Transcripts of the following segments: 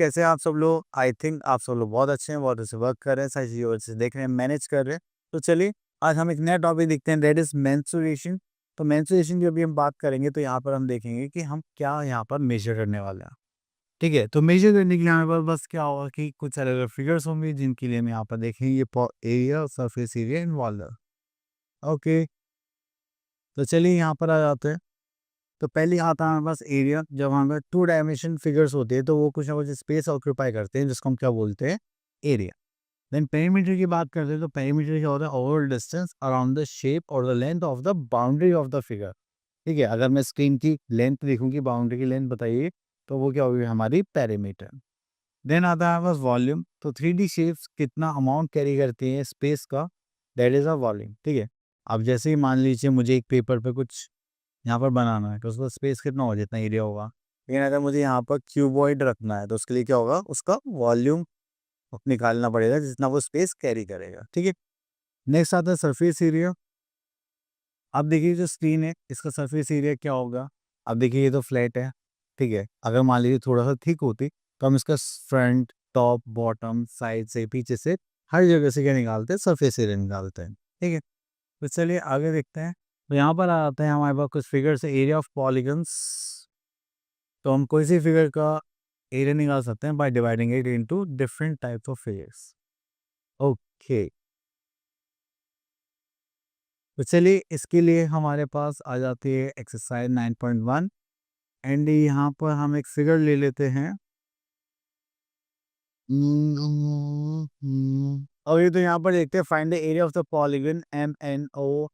कैसे हैं आप सब लोग? आई थिंक आप सब लोग बहुत अच्छे हैं, बहुत अच्छे वर्क कर रहे हैं, सारी चीज़ें अच्छे से देख रहे हैं, मैनेज कर रहे हैं। तो चलिए, आज हम एक नया टॉपिक देखते हैं, दैट इज़ मेंस्ट्रुएशन। तो मेंस्ट्रुएशन की अभी हम बात करेंगे, तो यहाँ पर हम देखेंगे कि हम क्या यहाँ पर मेज़र करने वाले हैं। ठीक है? तो मेज़र करने के लिए हमारे पास बस क्या होगा कि कुछ अलग-अलग फिगर्स होंगे, जिनके लिए हम यहाँ पर देखेंगे area, surface area and volume. Okay, तो चलिए यहाँ पर आ जाते हैं। तो पहले आता है हमारे पास एरिया। जब हमारे 2 डायमेंशन फिगर्स होते हैं तो वो कुछ ना कुछ स्पेस ऑक्यूपाई करते हैं, जिसको हम क्या बोलते हैं? एरिया। देन पेरीमीटर की बात करते हैं तो पेरीमीटर क्या होता है? Overall distance around the shape और the length of the boundary of the figure. ठीक है, अगर मैं स्क्रीन की लेंथ देखूंगी, बाउंड्री की लेंथ बताइए, तो वो क्या होगी? हमारी पेरीमीटर। देन आता है हमारे पास वॉल्यूम। तो 3D शेप्स कितना अमाउंट कैरी करती हैं स्पेस का, दैट इज अ वॉल्यूम। ठीक है, अब जैसे ही मान लीजिए मुझे एक पेपर पे कुछ यहाँ पर बनाना है, तो उसका स्पेस कितना होगा? जितना एरिया होगा। लेकिन अगर मुझे यहाँ पर क्यूबॉइड रखना है, तो उसके लिए क्या होगा? उसका वॉल्यूम निकालना पड़ेगा, जितना वो स्पेस कैरी करेगा। ठीक है, नेक्स्ट आता है सरफेस एरिया। अब देखिए जो स्क्रीन है, इसका सरफेस एरिया क्या होगा? अब देखिए ये तो फ्लैट है। ठीक है, अगर मान लीजिए थोड़ा सा थिक होती, तो हम इसका फ्रंट, टॉप, बॉटम, साइड से, पीछे से, हर जगह से क्या निकालते हैं? सरफेस एरिया निकालते हैं। ठीक है, तो चलिए आगे देखते हैं। तो यहाँ पर आते हैं हमारे पास कुछ फिगर से, एरिया ऑफ पॉलीगन्स। तो हम कोई सी फिगर का एरिया निकाल सकते हैं by dividing it into different types of figures. Okay, तो चलिए इसके लिए हमारे पास आ जाती है एक्सरसाइज 9.1। एंड यहाँ पर हम एक फिगर ले लेते हैं। और ये तो यहाँ पर देखते हैं, find the area of the polygon M N O.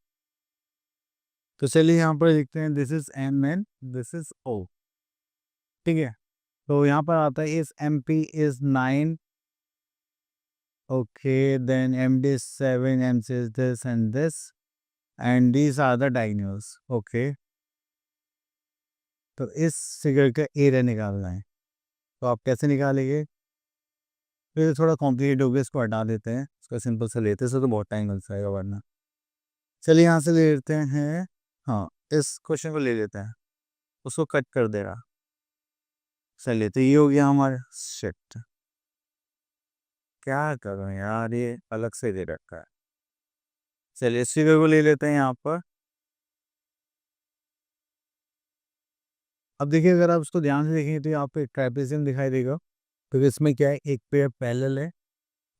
तो चलिए यहाँ पर देखते हैं, this is M N, this is O. ठीक है, तो यहाँ पर आता है इस M P is 9। Okay, then MD is 7, MC is this and this, and these are the diagonals. Okay, तो इस फिगर का एरिया निकालना है। तो आप कैसे निकालेंगे? तो ये थोड़ा कॉम्प्लिकेट हो गया, इसको हटा देते हैं, इसको सिंपल से लेते हैं, इससे तो बहुत टाइम लग जाएगा वरना। चलिए यहाँ से ले लेते हैं। हाँ, इस क्वेश्चन को ले लेते हैं, उसको कट कर देगा। चलिए, तो ये हो गया हमारा। शिट, क्या करूँ यार, ये अलग से दे रखा है। चलिए इस फिगर को ले लेते हैं यहाँ पर। अब देखिए, अगर आप उसको ध्यान से देखेंगे तो यहाँ पे ट्रापेजियम दिखाई देगा। तो इसमें क्या है? एक पेयर पैरेलल है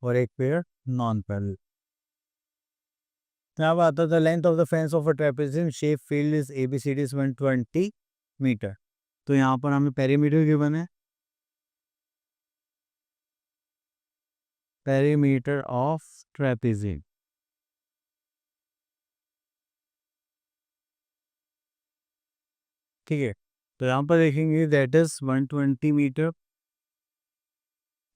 और एक पेयर नॉन पैरेलल। तो यहाँ पर आता था length of the fence of a trapezium shape field is ABCD is 120 metre. तो यहाँ पर हमें पेरीमीटर गिवन है, पेरीमीटर ऑफ ट्रापेजियम। ठीक है, तो यहाँ पर देखेंगे दैट इज 120 मीटर।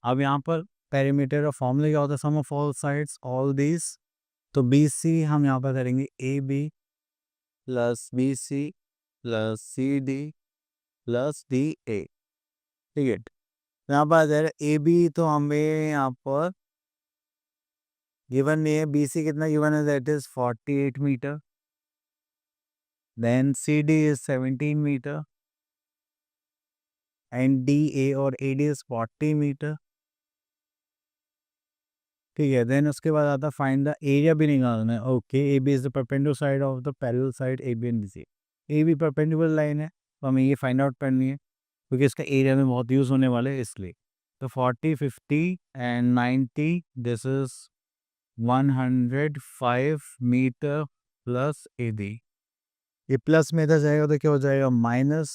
अब यहाँ पर पेरीमीटर का फॉर्मूला क्या होता है? Sum of all sides all these. तो BC हम यहाँ पर करेंगे AB plus BC plus CD plus DA। ठीक है, तो यहाँ पर आ जाएगा AB, तो हमें यहाँ पर गिवन नहीं है। BC कितना गिवन है? That is 48 metre. Then CD is 17 metre and DA और AD इज 40 मीटर। ठीक है, देन उसके बाद आता है फाइंड द एरिया भी निकालना है। Okay, AB is the perpendicular side of the parallel side AB and BC। AB perpendicular line है, तो हमें ये फाइंड आउट करनी है, क्योंकि इसका एरिया में बहुत यूज़ होने वाले हैं इसलिए। तो 40, 50 and 90, this is 105 metre plus AD। ये प्लस में इधर जाएगा तो क्या हो जाएगा? माइनस।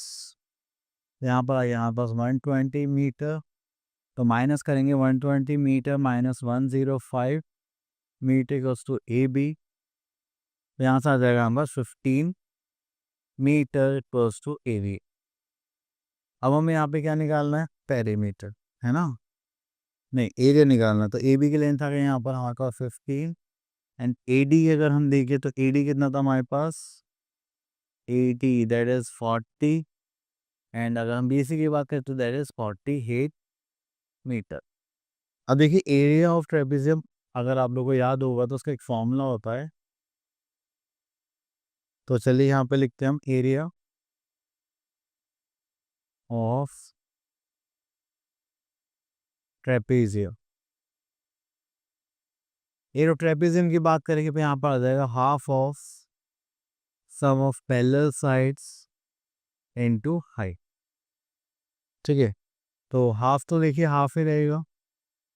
यहाँ पास 120 मीटर, तो माइनस करेंगे 120 metre minus 105 metre equals to AB। तो यहाँ से आ जाएगा हमारे पास 15 मीटर इक्वल्स टू AB। अब हमें यहाँ पे क्या निकालना है? पेरीमीटर, है ना? नहीं, एरिया निकालना। तो AB की लेंथ आ गई यहाँ पर हमारे पास 15 एंड AD अगर हम देखें तो AD कितना था हमारे पास? 80, दैट इज 40। एंड अगर हम BC की बात करें तो दैट इज 48 मीटर। अब देखिए एरिया ऑफ ट्रेपेजियम, अगर आप लोगों को याद होगा तो उसका एक फॉर्मूला होता है। तो चलिए यहाँ पे लिखते हैं हम एरिया ऑफ ट्रेपेजियम। ये ट्रेपेजियम की बात करेंगे तो यहाँ पर आ जाएगा half of sum of parallel sides into height. ठीक है, तो हाफ तो देखिए हाफ ही रहेगा।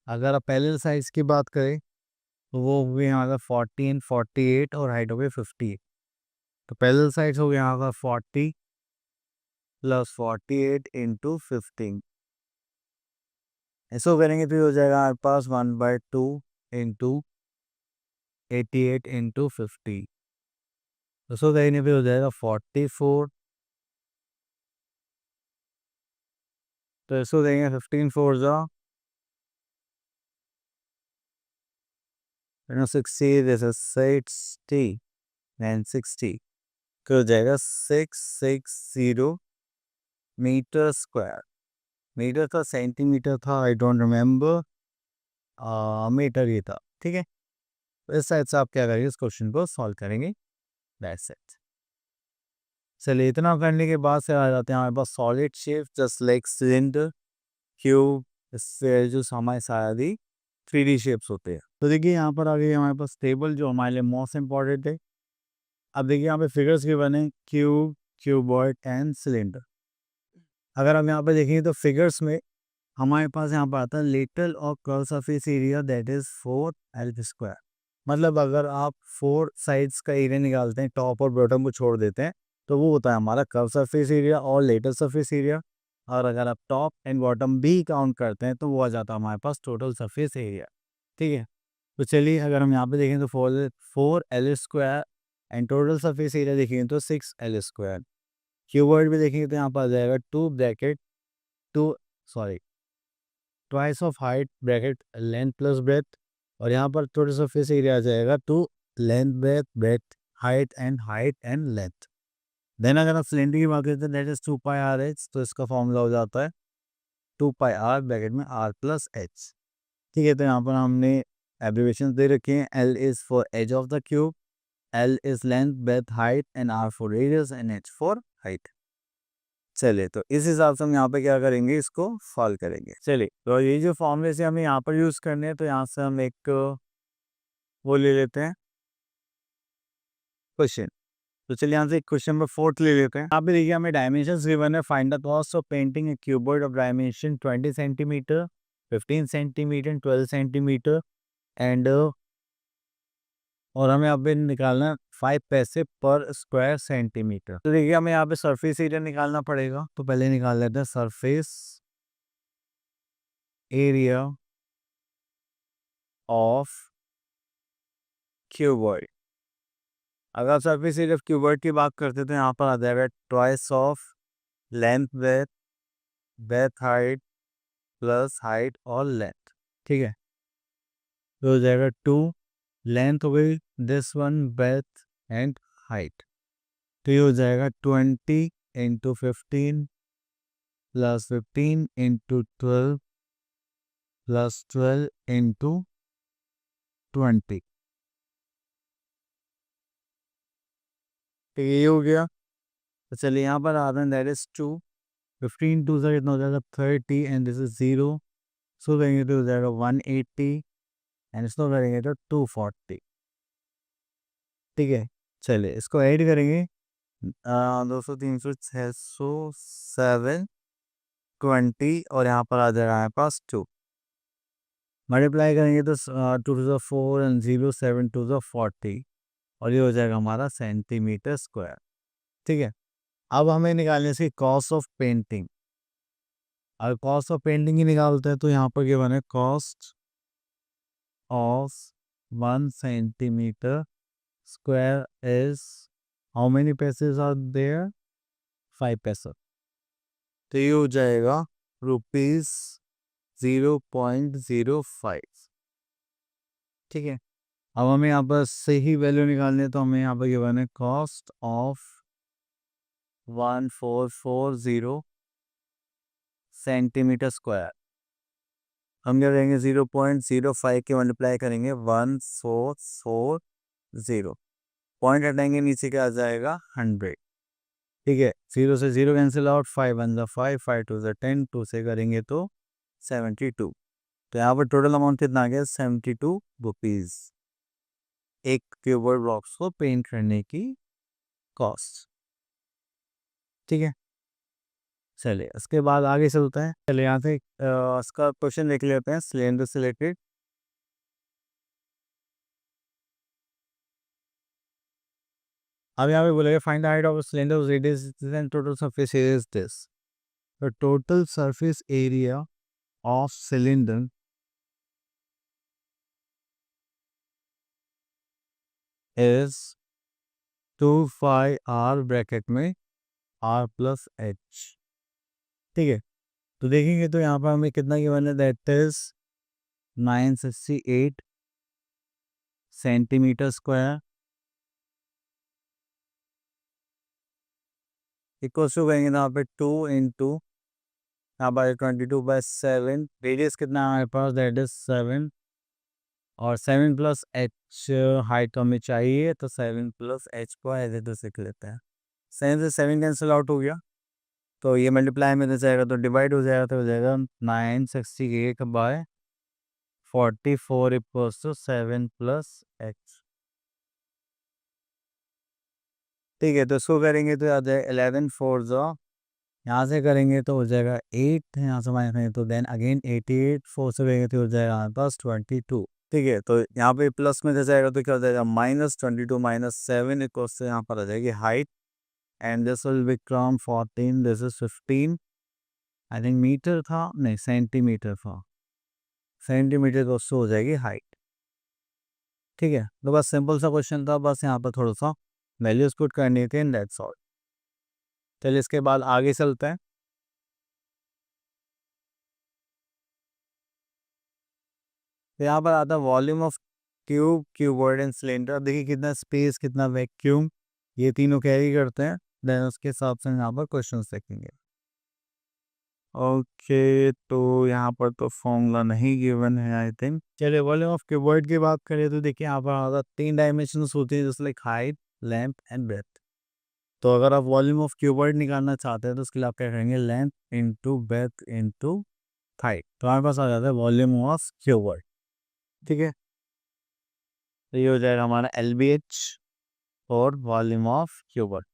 अगर आप पैरेलल साइड्स की बात करें तो वो हो गए यहाँ का 14, 48 और हाइट हो गई 50। तो पैरेलल साइड्स हो गए यहाँ का 40 प्लस 48 इंटू 15। ऐसा करेंगे तो ये हो जाएगा हमारे पास 1/2 इंटू 88 इंटू 50। तो सो करेंगे फिर हो जाएगा 44। तो इसको देंगे 15 4 जा 60, this is 60 and 60, तो हो जाएगा 660 मीटर स्क्वायर। मीटर था सेंटीमीटर था, आई डोंट रिमेम्बर, मीटर ही था। ठीक है, तो इस साइड से आप क्या करेंगे, इस क्वेश्चन को सॉल्व करेंगे। That's it. चलिए, इतना करने के बाद से आ जाते हैं हमारे पास solid shape just like cylinder, cube, sphere, जो हमारे सारी 3D शेप्स होते हैं। तो देखिए यहाँ पर आ गई हमारे पास टेबल जो हमारे लिए मोस्ट इंपॉर्टेंट है। अब देखिए यहाँ पे फिगर्स भी बने, क्यूब, क्यूबॉइड एंड सिलेंडर। अगर हम यहाँ पे देखेंगे तो फिगर्स में हमारे पास यहाँ पर आता है लिटल और curve surface area that is 4L²। मतलब अगर आप 4 साइड्स का एरिया निकालते हैं, टॉप और बॉटम को छोड़ देते हैं, तो वो होता है हमारा कर्व सरफेस एरिया और लिटल सरफेस एरिया। और अगर आप टॉप एंड बॉटम भी काउंट करते हैं तो वो आ जाता है हमारे पास टोटल सरफेस एरिया। ठीक है, तो चलिए अगर हम यहाँ पे देखें तो 4L² and total surface area देखेंगे तो 6L²। क्यूबॉइड भी देखेंगे तो यहाँ पर आ जाएगा 2 bracket 2 sorry twice of height bracket length plus breadth, और यहाँ पर टोटल सरफेस एरिया आ जाएगा 2 length breadth breadth height and length. Then अगर आप सिलेंडर की बात करते हैं दैट इज 2πr/h, तो इसका फॉर्मूला हो जाता है 2πr ब्रैकेट में r प्लस h। ठीक है, तो यहाँ पर हमने एब्रीवेशन दे रखे हैं। L is for edge of the cube, L is length breadth height and R for radius and H for height. चलिए, तो इस हिसाब से हम यहाँ पे क्या करेंगे, इसको सॉल्व करेंगे। चलिए, तो ये जो फॉर्मूले से हमें यहाँ पर यूज करने हैं, तो यहाँ से हम एक वो ले लेते हैं क्वेश्चन। तो चलिए यहाँ से क्वेश्चन नंबर 4 ले लेते हैं। यहाँ पे देखिए हमें डायमेंशंस गिवन है। Find the cost of painting A cuboid of dimension 20 centimetre, 15 centimetre, 12 centimetre and और हमें यहाँ पे निकालना है 5 पैसे पर स्क्वायर सेंटीमीटर। तो देखिए हमें यहाँ पे सरफेस एरिया निकालना पड़ेगा। तो पहले निकाल लेते हैं सरफेस एरिया ऑफ क्यूबॉइड। अगर सरफेस एरिया ऑफ क्यूबॉइड की बात करते हैं तो यहाँ पर आ जाएगा twice of length breadth breadth height plus height और लेंथ। ठीक है, तो हो जाएगा 2 लेंथ हो गई, this one breadth and height. तो ये हो जाएगा 20 into 15 plus 15 into 12 plus 12 into 20। तो ये हो गया। तो चलिए यहाँ पर आ रहा है दैट इज 2, 15 2 से कितना हो जाएगा 30 एंड दिस इज 0, सो करेंगे तो हो जाएगा 180 एंड इसको करेंगे तो 240। ठीक है, चलिए इसको ऐड करेंगे 200 300 600 720 और यहाँ पर आ जाएगा हमारे पास 2। मल्टीप्लाई करेंगे तो 2 to the 4 and 0 7 to the 40 और ये हो जाएगा हमारा सेंटीमीटर स्क्वायर। ठीक है, अब हमें निकालने इसकी कॉस्ट ऑफ पेंटिंग। अगर कॉस्ट ऑफ पेंटिंग ही निकालते हैं तो यहाँ पर क्या बने, cost of 1 centimetre square is how many paise are there, 5 paisa. तो ये हो जाएगा ₹0.05। ठीक है, अब हमें यहाँ पर सही वैल्यू निकालनी है तो हमें यहाँ पर गिवन है कॉस्ट ऑफ 1440 सेंटीमीटर स्क्वायर। हम क्या करेंगे 0.05 के मल्टीप्लाई करेंगे 1440, पॉइंट हटाएंगे नीचे क्या आ जाएगा 100। ठीक है, 0 से 0 कैंसिल आउट, 5 1 5 5 2 10, 2 से करेंगे तो 72। तो यहाँ पर टोटल अमाउंट कितना आ गया 72 रुपीज़ एक क्यूबर्ड बॉक्स को पेंट करने की कॉस्ट। ठीक है, चलिए उसके बाद आगे चलता है। चलिए यहाँ से इसका क्वेश्चन देख लेते हैं सिलेंडर से रिलेटेड। अब यहाँ पे बोलेगा find the height of cylinder radius and total surface area is this. The total surface area of cylinder is 2πr bracket में r प्लस h। ठीक है, तो देखेंगे तो यहाँ पर हमें कितना गिवन है, that is 968 centimetre square equals to कहेंगे यहाँ पे 2 इंटू यहाँ पर 22/7। रेडियस कितना है हमारे पास, दैट इज 7 और 7 प्लस h हाइट हमें चाहिए, तो 7 प्लस h को ऐसे तो सीख लेते हैं। 7 से 7 कैंसिल आउट हो गया, तो ये मल्टीप्लाई में जाएगा तो डिवाइड हो जाएगा, तो हो जाएगा 968/44 इक्वल्स टू 7 प्लस h। ठीक है, तो इसको करेंगे तो आ जाएगा 11 4 जो यहाँ से करेंगे तो हो जाएगा 8, यहाँ से माइनस करेंगे तो देन अगेन 88, 4 से करेंगे तो हो जाएगा हमारे पास 22। ठीक है, तो यहाँ पे प्लस में से जाएगा तो क्या हो जाएगा -22 -7 इक्वल्स से यहाँ पर आ जाएगी height and this will become 14, this is 15। I think metre था, नहीं सेंटीमीटर था, सेंटीमीटर तो उससे हो जाएगी हाइट। ठीक है, तो बस सिंपल सा क्वेश्चन था, बस यहाँ पर थोड़ा सा वैल्यूज पुट करनी थी एंड दैट्स ऑल। चलिए इसके बाद आगे चलते हैं। तो यहाँ पर आता है volume of tube, cuboid and cylinder. देखिए कितना स्पेस, कितना वैक्यूम, ये तीनों कैरी करते हैं। देन उसके हिसाब से यहाँ पर क्वेश्चन देखेंगे। ओके, तो यहाँ पर तो फॉर्मूला नहीं गिवन है आई थिंक। चलिए वॉल्यूम ऑफ क्यूबॉइड की बात करें तो देखिए यहाँ पर आता 3 डायमेंशंस होती हैं, जैसे like height, length and breadth. तो अगर आप वॉल्यूम ऑफ क्यूबॉइड निकालना चाहते हैं तो उसके लिए आप क्या करेंगे, length into breadth into height. तो हमारे पास आ जाता है वॉल्यूम ऑफ क्यूबॉइड। ठीक है, तो ये हो जाएगा हमारा LBH और वॉल्यूम ऑफ क्यूबॉइड।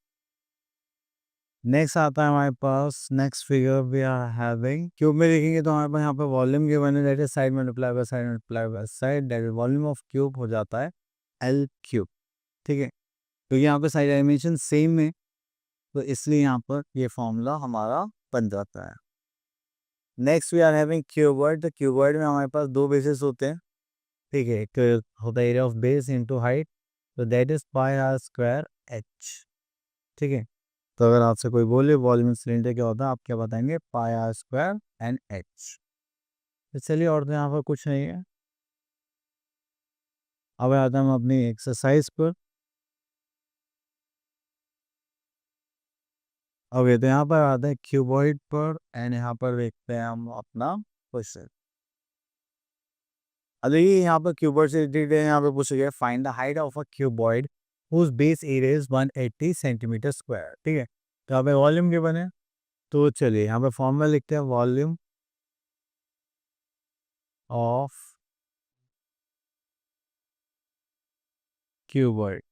नेक्स्ट आता है हमारे पास next figure we are having. Cube में देखेंगे तो हमारे पास यहाँ पे वॉल्यूम गिवन है, that is side multiply by side multiply by side, that is volume of cube हो जाता है L क्यूब। ठीक है, क्योंकि यहाँ पे साइड डायमेंशन सेम है तो इसलिए यहाँ पर ये फॉर्मूला हमारा बन जाता है। Next we are having cuboid. तो क्यूबॉइड में हमारे पास 2 बेसिस होते हैं। ठीक है, एक होता है area of base into height, तो दैट इज πr²h। ठीक है, तो अगर आपसे कोई बोले वॉल्यूम सिलेंडर क्या होता है, आप क्या बताएंगे, πr² एंड h। तो चलिए, और तो यहाँ पर कुछ नहीं है। अब आता हम अपनी एक्सरसाइज पर। ओके, तो यहाँ पर आता है क्यूबॉइड पर एंड यहाँ पर देखते हैं हम अपना क्वेश्चन। अब देखिए यहाँ पर क्यूबॉइड से रिलेटेड है, यहाँ पे पूछा गया find the height of a cuboid whose base area is 180 centimetre square. ठीक है, तो यहाँ पे वॉल्यूम के बने, तो चलिए यहाँ पे फॉर्मूला लिखते हैं, volume of cuboid.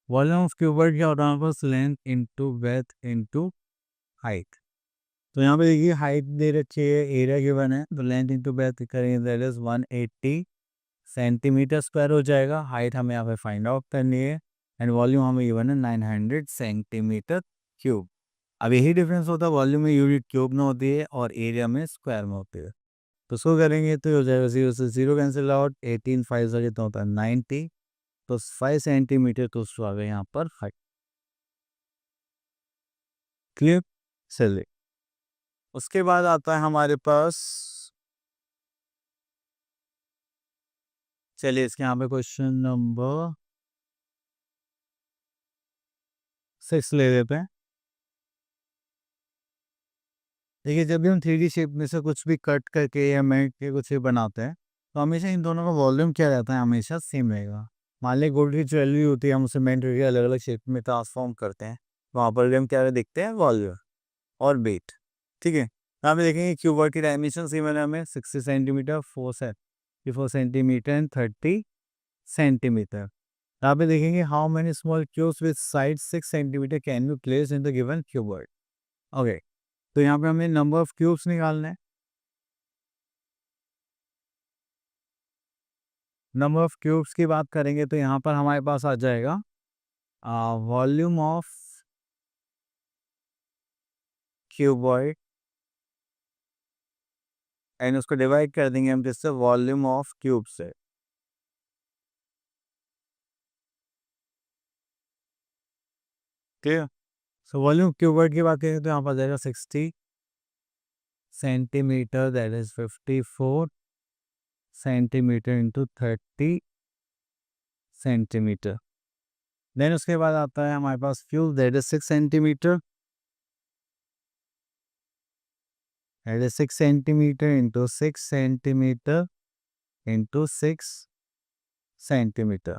Volume of cuboid क्या होता है हमारे पास, length into breadth into height. तो यहाँ पे देखिए हाइट दे रखी है, एरिया गिवन है, तो लेंथ इंटू ब्रेथ करेंगे दैट इज 180 सेंटीमीटर स्क्वायर हो जाएगा। हाइट हमें यहाँ पे फाइंड आउट करनी है एंड वॉल्यूम हमें गिवन है 900 सेंटीमीटर क्यूब। अब यही डिफरेंस होता है, वॉल्यूम में यूनिट क्यूब में होती है और एरिया में स्क्वायर में होती है। तो उसको करेंगे तो हो जाएगा 0 से 0 कैंसिल आउट, 18 5 से कितना होता है 90, तो 5 सेंटीमीटर तो उसको आ गए यहाँ पर हाइट। क्लियर, चलिए उसके बाद आता है हमारे पास, चलिए इसके यहाँ पे क्वेश्चन नंबर 6 ले लेते हैं। देखिए जब भी हम 3D शेप में से कुछ भी कट करके या मेट के कुछ भी बनाते हैं तो हमेशा इन दोनों का वॉल्यूम क्या रहता है, हमेशा सेम रहेगा। मान लिया गोल्ड की ज्वेलरी होती है, हम उसे मेट करके अलग अलग शेप में ट्रांसफॉर्म करते हैं, वहाँ पर भी हम क्या देखते हैं, वॉल्यूम और वेट। ठीक है, यहाँ पे देखेंगे क्यूबॉइड की डायमेंशन गिवन है हमें 60 सेंटीमीटर, 4 सेंटीमीटर एंड 30 सेंटीमीटर। यहाँ पे देखेंगे how many small cubes with side 6 centimetre can be place in the given cuboid. Okay, तो यहाँ पे हमें नंबर ऑफ क्यूब्स निकालना है। नंबर ऑफ क्यूब्स की बात करेंगे तो यहाँ पर हमारे पास आ जाएगा वॉल्यूम ऑफ क्यूबॉइड एंड उसको डिवाइड कर देंगे हम किससे, वॉल्यूम ऑफ क्यूब से। क्लियर। सो वॉल्यूम क्यूबॉइड की बात करें तो यहाँ पर आ जाएगा 60 centimetre, that is 54 centimetre into 30 centimetre. Then उसके बाद आता है हमारे पास cube, that is 6 centimetre, that is 6 centimetre into 6 centimetre into 6 centimetre.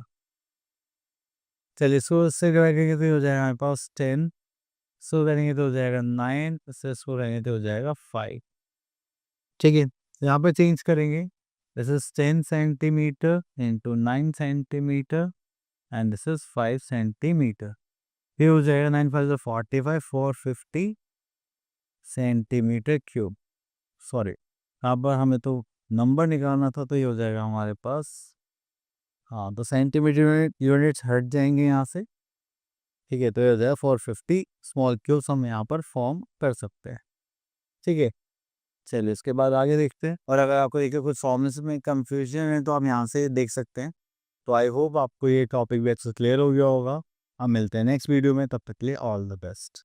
चलिए इसको इससे डिवाइड करेंगे तो हो जाएगा हमारे पास 10, इसको करेंगे तो हो जाएगा 9, इसको करेंगे तो हो जाएगा 5। ठीक है, यहाँ पे चेंज करेंगे, this is 10 centimetre into 9 centimetre and this is 5 centimetre. ये हो जाएगा 9 5 45, 450 सेंटीमीटर क्यूब। सॉरी, यहाँ पर हमें तो नंबर निकालना था, तो ये हो जाएगा हमारे पास, हाँ तो सेंटीमीटर यूनिट्स हट जाएंगे यहाँ से। ठीक है, तो ये हो जाएगा 450 स्मॉल क्यूब्स हम यहाँ पर फॉर्म कर सकते हैं। ठीक है, चलिए इसके बाद आगे देखते हैं। और अगर आपको देखिए कुछ फॉर्मूले में कंफ्यूजन है तो आप यहाँ से देख सकते हैं। तो आई होप आपको ये टॉपिक भी अच्छे से क्लियर हो गया होगा। हम मिलते हैं नेक्स्ट वीडियो में, तब तक के लिए ऑल द बेस्ट।